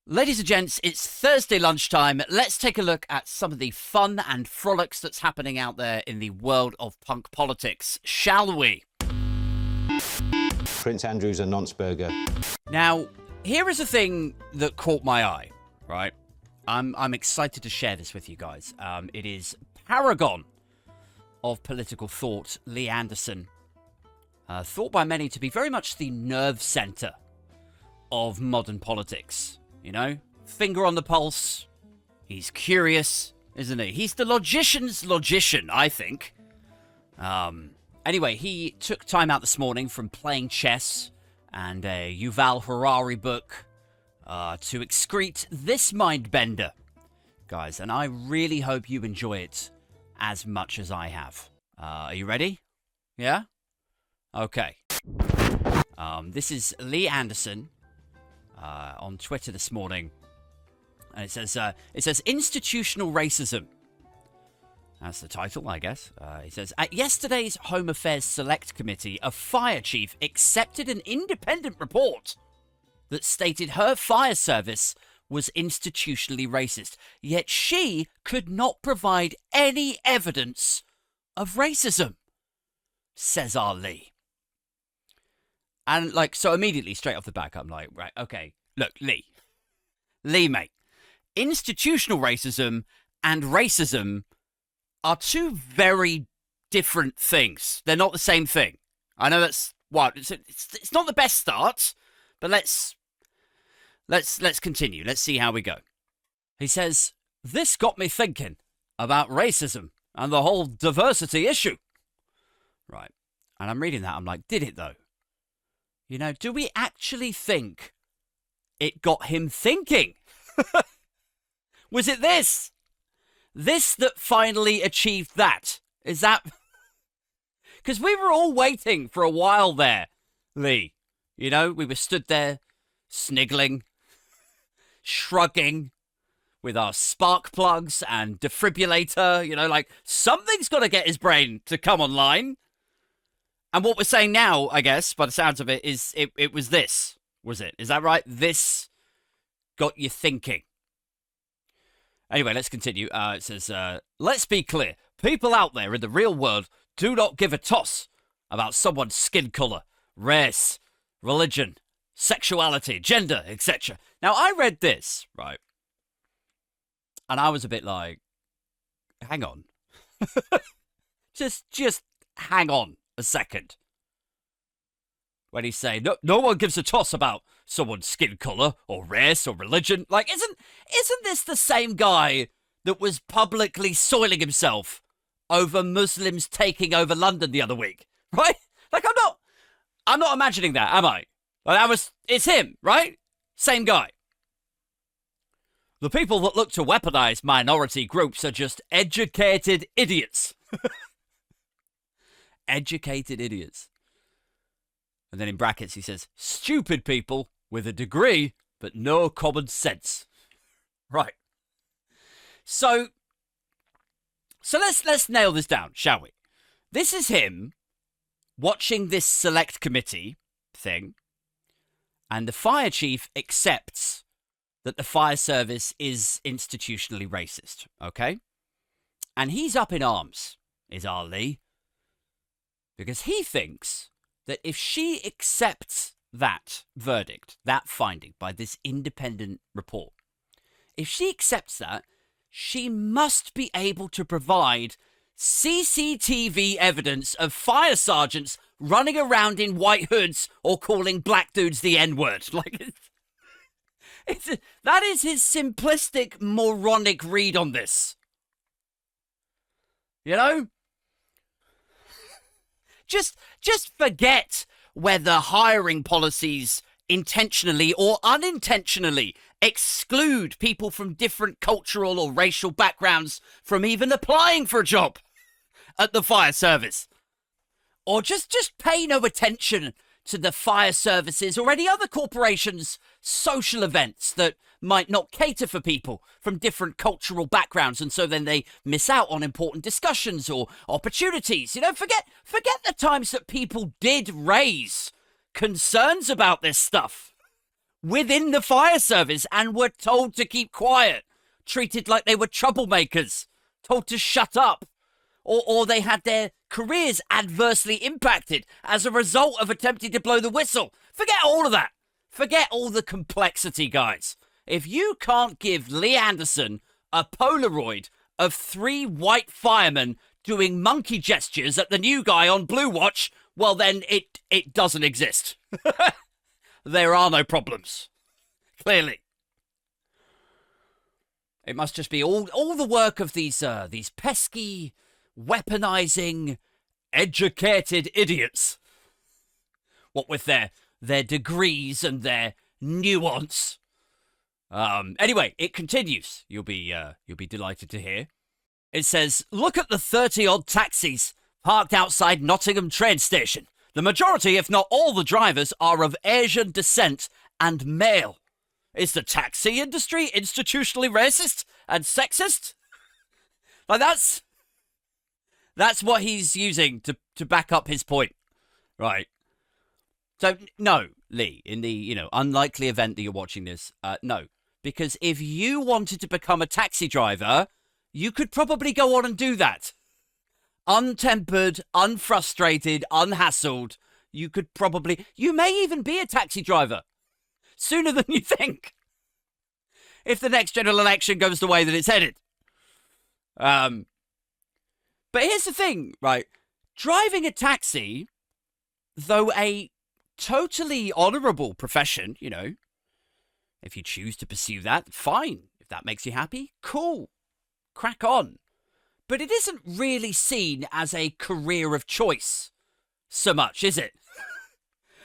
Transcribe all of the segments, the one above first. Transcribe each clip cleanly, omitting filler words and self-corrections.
Ladies and gents, it's Thursday lunchtime. Let's take a look at some of the fun and frolics that's happening out there in the world of punk politics, shall we? Prince Andrew's a nonce burger. Now, here is a thing that caught my eye, right? I'm excited to share this with you guys. It is paragon of political thought, Lee Anderson, thought by many to be very much the nerve center of modern politics. You know, finger on the pulse. He's curious, isn't he? He's the logician's logician, I think. Anyway, he took time out this morning from playing chess and a Yuval Harari book to excrete this mind bender, guys. And I really hope you enjoy it as much as I have. Are you ready? Yeah? Okay. This is Lee Anderson. On Twitter this morning, and it says institutional racism. That's the title, I guess. It says, at yesterday's Home Affairs Select Committee, a fire chief accepted an independent report that stated her fire service was institutionally racist, yet she could not provide any evidence of racism, says Ali. And, so immediately, straight off the back, I'm like, right, okay, look, Lee, mate, institutional racism and racism are two very different things. They're not the same thing. I know that's, it's not the best start, but let's continue. Let's see how we go. He says, this got me thinking about racism and the whole diversity issue. Right. And I'm reading that, I'm like, did it though? You know, do we actually think it got him thinking? Was it this? This that finally achieved that? Is that... Because we were all waiting for a while there, Lee. You know, we were stood there, sniggling, shrugging, with our spark plugs and defibrillator. You know, something's got to get his brain to come online. And what we're saying now, I guess, by the sounds of it, is it was this, was it? Is that right? This got you thinking. Anyway, let's continue. It says, let's be clear. People out there in the real world do not give a toss about someone's skin colour, race, religion, sexuality, gender, etc. Now, I read this, right? And I was a bit like, hang on. just hang on a second. When he's saying no one gives a toss about someone's skin colour or race or religion. Isn't this the same guy that was publicly soiling himself over Muslims taking over London the other week? Right? I'm not imagining that, am I? It's him, right? Same guy. The people that look to weaponize minority groups are just educated idiots. Educated idiots. And then in brackets he says, stupid people with a degree but no common sense. Right. So let's nail this down, shall we? This is him watching this select committee thing, and the fire chief accepts that the fire service is institutionally racist, okay? And he's up in arms, is Ali. Because he thinks that if she accepts that verdict, that finding by this independent report, if she accepts that, she must be able to provide CCTV evidence of fire sergeants running around in white hoods or calling black dudes the N-word. That is his simplistic, moronic read on this. You know? Just forget whether hiring policies intentionally or unintentionally exclude people from different cultural or racial backgrounds from even applying for a job at the fire service. Or just pay no attention to the fire services or any other corporation's social events that might not cater for people from different cultural backgrounds, and so then they miss out on important discussions or opportunities. You know, forget the times that people did raise concerns about this stuff within the fire service and were told to keep quiet, treated like they were troublemakers, told to shut up, or they had their careers adversely impacted as a result of attempting to blow the whistle. Forget all of that. Forget all the complexity, guys. If you can't give Lee Anderson a Polaroid of 3 white firemen doing monkey gestures at the new guy on Blue Watch, well then it doesn't exist. There are no problems. Clearly. It must just be all the work of these pesky, weaponizing, educated idiots. What with their degrees and their nuance. Anyway, it continues. You'll be delighted to hear. It says, look at the 30-odd taxis parked outside Nottingham train station. The majority, if not all the drivers, are of Asian descent and male. Is the taxi industry institutionally racist and sexist? Like, that's what he's using to back up his point. Right. So, no, Lee, in the, unlikely event that you're watching this, no. Because if you wanted to become a taxi driver, you could probably go on and do that. Untempered, unfrustrated, unhassled. You may even be a taxi driver sooner than you think, if the next general election goes the way that it's headed. But here's the thing, right? Driving a taxi, though a totally honourable profession, if you choose to pursue that, fine. If that makes you happy, cool. Crack on. But it isn't really seen as a career of choice so much, is it?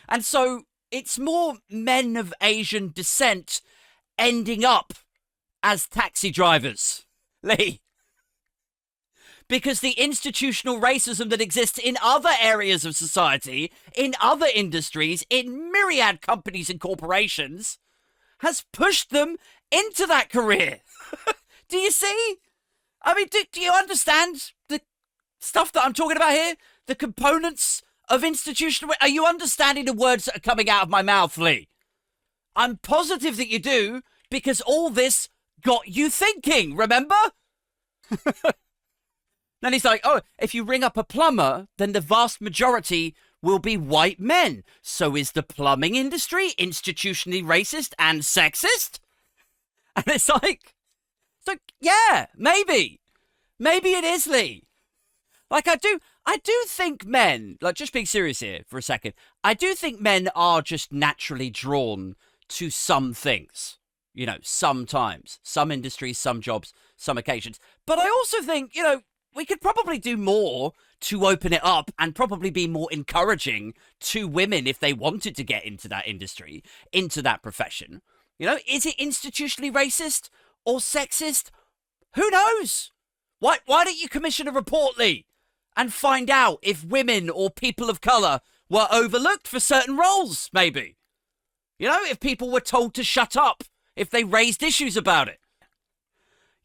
And so it's more men of Asian descent ending up as taxi drivers, Lee. Because the institutional racism that exists in other areas of society, in other industries, in myriad companies and corporations, has pushed them into that career. Do you see? I mean, do you understand the stuff that I'm talking about here? The components of institutional... Are you understanding the words that are coming out of my mouth, Lee? I'm positive that you do, because all this got you thinking, remember? Then he's like, oh, if you ring up a plumber, then the vast majority will be white men. So is the plumbing industry institutionally racist and sexist? And it's like, yeah, maybe. Maybe it is, Lee. Like, I do think men, like, just being serious here for a second, I do think men are just naturally drawn to some things. Sometimes. Some industries, some jobs, some occasions. But I also think, we could probably do more to open it up and probably be more encouraging to women if they wanted to get into that industry, into that profession. Is it institutionally racist or sexist? Who knows? Why don't you commission a report, Lee, and find out if women or people of colour were overlooked for certain roles, maybe? If people were told to shut up, if they raised issues about it.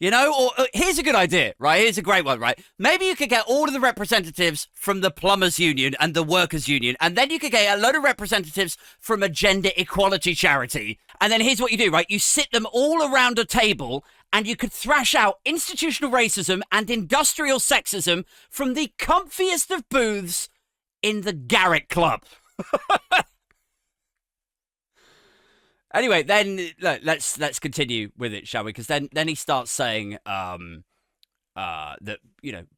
Or here's a good idea, right? Here's a great one, right? Maybe you could get all of the representatives from the plumbers union and the workers union, and then you could get a load of representatives from a gender equality charity. And then here's what you do, right? You sit them all around a table and you could thrash out institutional racism and industrial sexism from the comfiest of booths in the Garrick Club. Anyway, then let's continue with it, shall we? Because then he starts saying that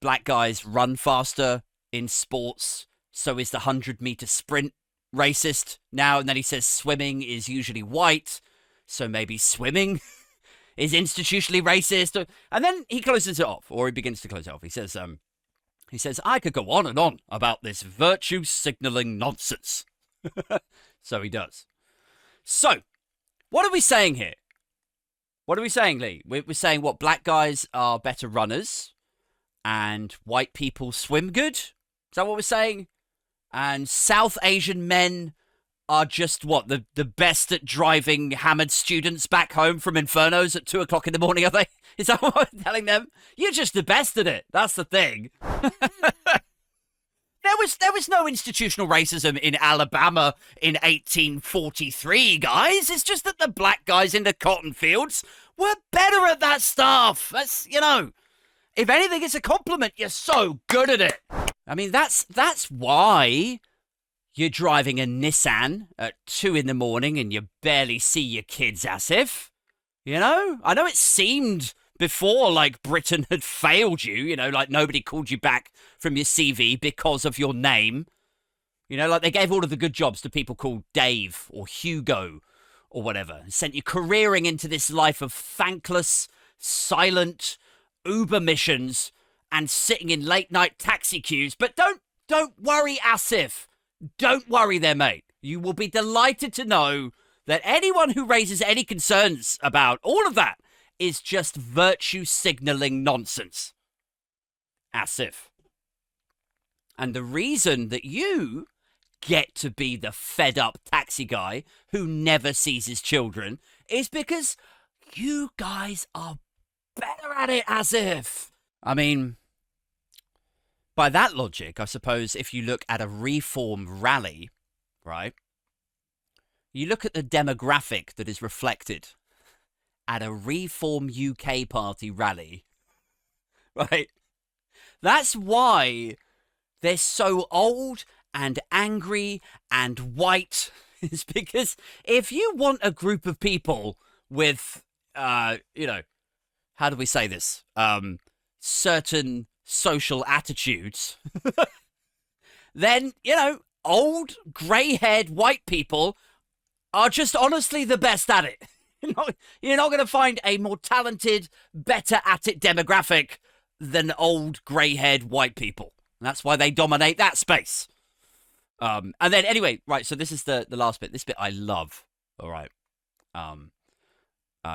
black guys run faster in sports. So is the 100-meter sprint racist now? And then he says swimming is usually white, so maybe swimming is institutionally racist. And then he closes it off, or he begins to close it off. He says I could go on and on about this virtue signaling nonsense. So he does. So. What are we saying here? What are we saying, Lee? We're saying what, black guys are better runners and white people swim good? Is that what we're saying? And South Asian men are just, what, the best at driving hammered students back home from infernos at 2 o'clock in the morning, are they? Is that what we're telling them? You're just the best at it. That's the thing. There was no institutional racism in Alabama in 1843, guys. It's just that the black guys in the cotton fields were better at that stuff. That's, if anything, it's a compliment. You're so good at it. I mean, that's why you're driving a Nissan at 2 in the morning and you barely see your kids, Asif. I know it seemed before like Britain had failed you, like nobody called you back from your CV because of your name. Like they gave all of the good jobs to people called Dave or Hugo or whatever, and sent you careering into this life of thankless, silent Uber missions and sitting in late night taxi queues. But don't worry, Asif. Don't worry there, mate. You will be delighted to know that anyone who raises any concerns about all of that is just virtue signaling nonsense. Asif. And the reason that you get to be the fed up taxi guy who never sees his children is because you guys are better at it, Asif. I mean, by that logic, I suppose if you look at a Reform rally, right, you look at the demographic that is reflected at a Reform UK Party rally, right? That's why they're so old and angry and white. It's because if you want a group of people with, how do we say this? Certain social attitudes, then, old, grey-haired white people are just honestly the best at it. You're not going to find a more talented, better at it demographic than old, grey-haired white people. And that's why they dominate that space. And then, anyway, right, so this is the last bit. This bit I love, all right?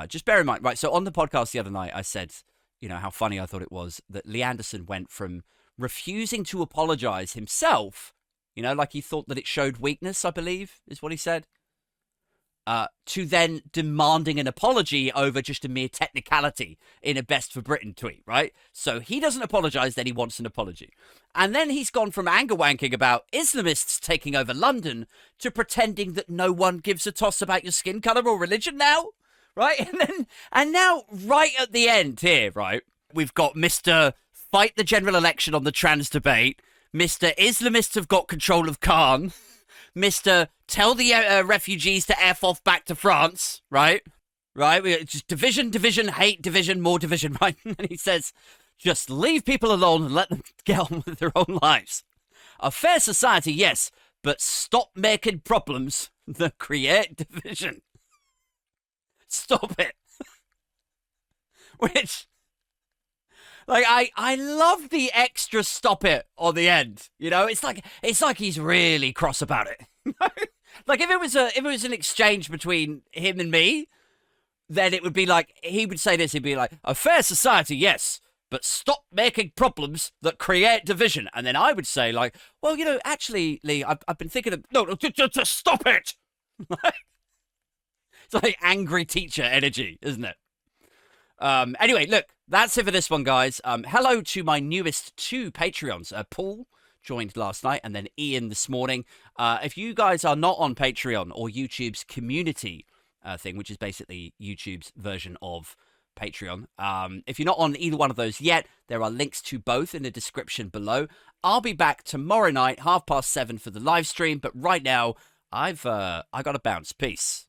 Just bear in mind, right, so on the podcast the other night, I said, how funny I thought it was that Lee Anderson went from refusing to apologize himself, like he thought that it showed weakness, I believe, is what he said, to then demanding an apology over just a mere technicality in a Best for Britain tweet, right? So he doesn't apologize, then he wants an apology. And then he's gone from anger wanking about Islamists taking over London to pretending that no one gives a toss about your skin color or religion now, right? And now, right at the end here, right, we've got Mr. Fight the general election on the trans debate, Mr. Islamists have got control of Khan, Mr. Tell the refugees to F off back to France, right? Right? We just division, hate, division, more division, right? And he says, just leave people alone and let them get on with their own lives. A fair society, yes, but stop making problems that create division. Stop it. Which, like, I love the extra stop it on the end. It's like he's really cross about it. Like if it was an exchange between him and me, then it would be like he would say this. He'd be like, "A fair society, yes, but stop making problems that create division." And then I would say, like, "Well, actually, Lee, I've been thinking of no, just stop it." It's like angry teacher energy, isn't it? Anyway, look, that's it for this one, guys. Hello to my newest 2 Patreons. Paul joined last night, and then Ian this morning. If you guys are not on Patreon or YouTube's community thing, which is basically YouTube's version of Patreon, if you're not on either one of those yet, there are links to both in the description below. I'll be back tomorrow night, 7:30 for the live stream, but right now, I got to bounce. Peace.